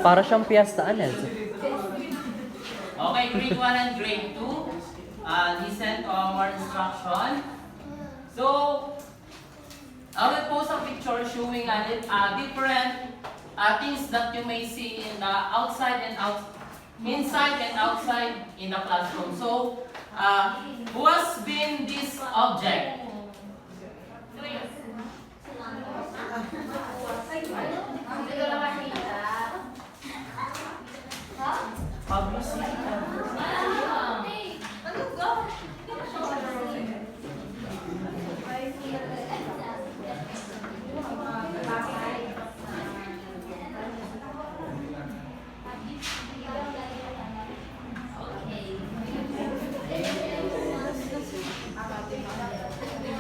Para siyang piyesta, Anels. Okay, grade 1 and grade 2. Listen to our instruction. So, I will post a picture showing different things that you may see in the inside and outside in the classroom. So, who has been this object?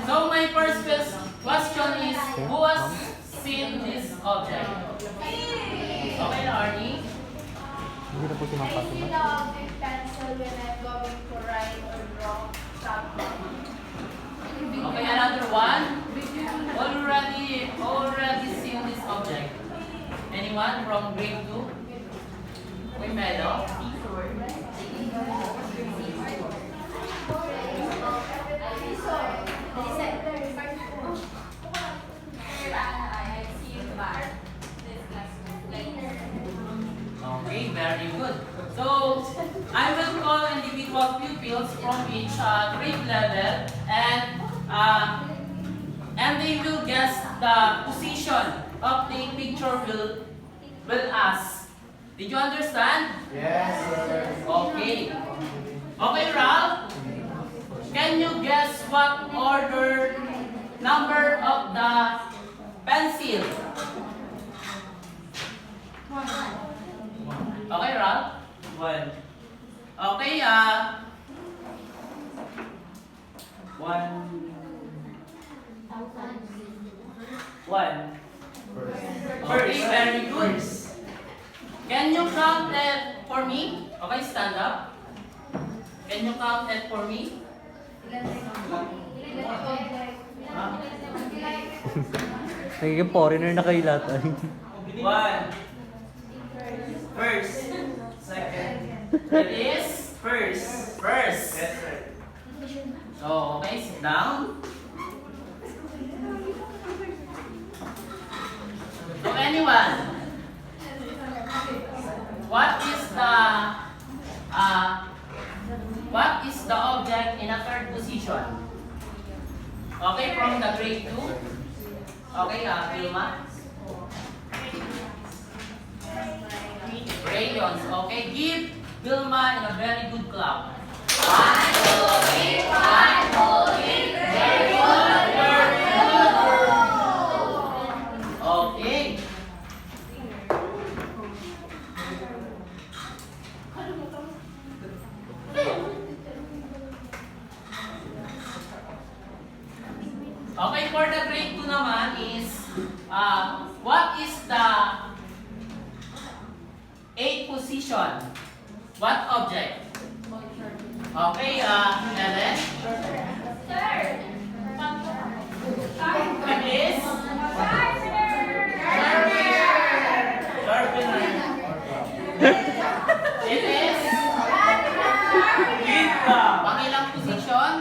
So my first question is, who has seen this object? Okay, Arnie? Hindi na po I sumapasok. see the object pencil when I'm going to write or draw something. Okay, another one. Already seen this object. Anyone from grade 2? Uy, Melo? Okay, very good. So, I will call individual pupils from each grade level and they will guess the position of the picture will ask. Did you understand? Yes, sir. Okay. Okay, Ralph? Can you guess what number of the pencil? Okay, Ralph? 1. Okay, 1. okay, very good. Can you count that for me? Okay, stand up. Can you count that for me? Nagiging foreigner na kayo lahat. 1. First. Second. It is First. first. Yes, sir. So, okay, sit down. So, anyone, what is the object in a third position? Okay, from the grade 2. Okay, Vilma. Crayons. Okay, give Vilma in a very good clap. 1, 2, 3, 1, 2, 3. Very good, very good. Okay. Okay, for the grade 2 naman is, what is the 8th position? What object? Okay, Ellen? It is? Sharpener. It is? Pangilang position?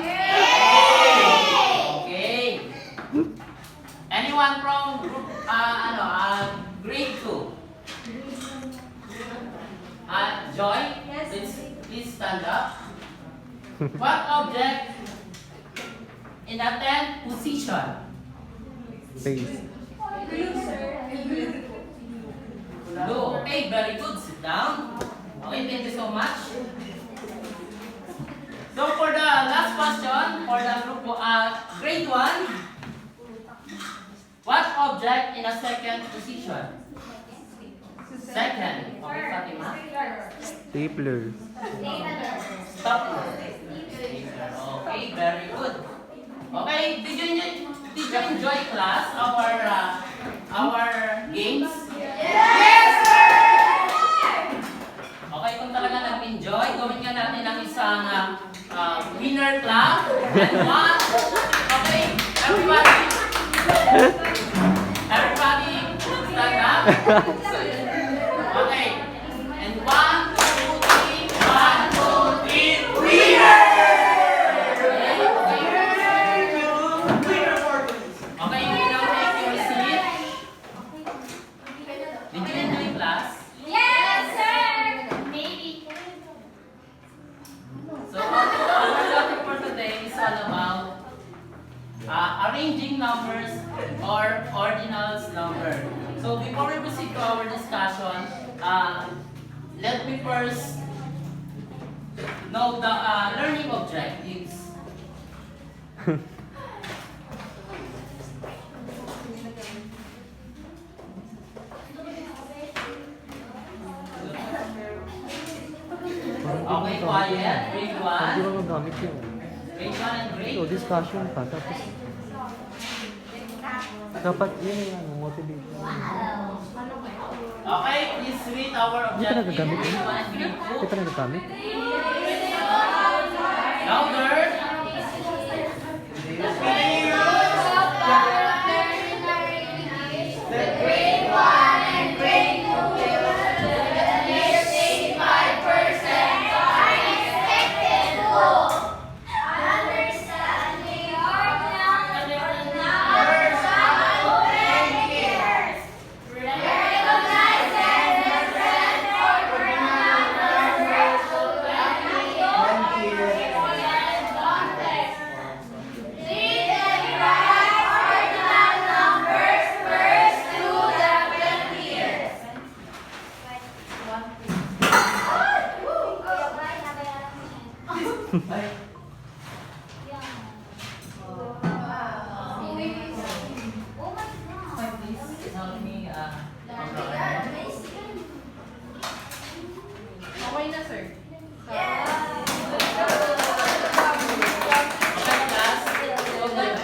Okay. Anyone from group, grade 2? Joy? Please stand up. What object in the 10th position? Face. Blue. Okay, very good. Sit down. Okay, thank you so much. So for the last question, for the group grade 1, what object in a second position? Second. Okay, Fatima. Stapler. Stop. Okay, very good. Okay, did you enjoy class our games? Yes, sir! Okay, kung talaga nag-enjoy, gawin nga natin ang isang winner clap. And one. Okay, everybody stand up. Okay. And 1, 2, 3. 1, 2, 3. Winner! Okay, you can now take your seat. Did you enjoy class? Yes, sir! Maybe. So, our topic for today is all about arranging numbers or ordinals number. So, before we proceed to our discussion, let me first know the learning objectives. Okay, quiet. Grade Hindi 1. ba magamit yun? Grade 1 and grade So, discussion pa. Tapos, dapat yun yung motivation. Okay, please read our Hindi pa objective. nagagamit yun. Grade 1 and grade Hindi pa nagagamit. 2. Louder. Grade 1 and grade 2 at least 85% are expected to understanding ordinal numbers of 10 years. Recognize and represent ordinal numbers of 20 years. Context. Read and write ordinal numbers first to the 20 years. Ay, please help me. Okay na, sir. Okay, class. So, ganito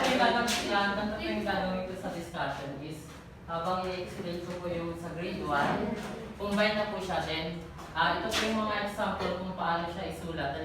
yung gagawin ko sa discussion is, habang i-explain ko po yung sa grade 1, combine na po siya din. Ito po yung mga example kung paano siya isulat.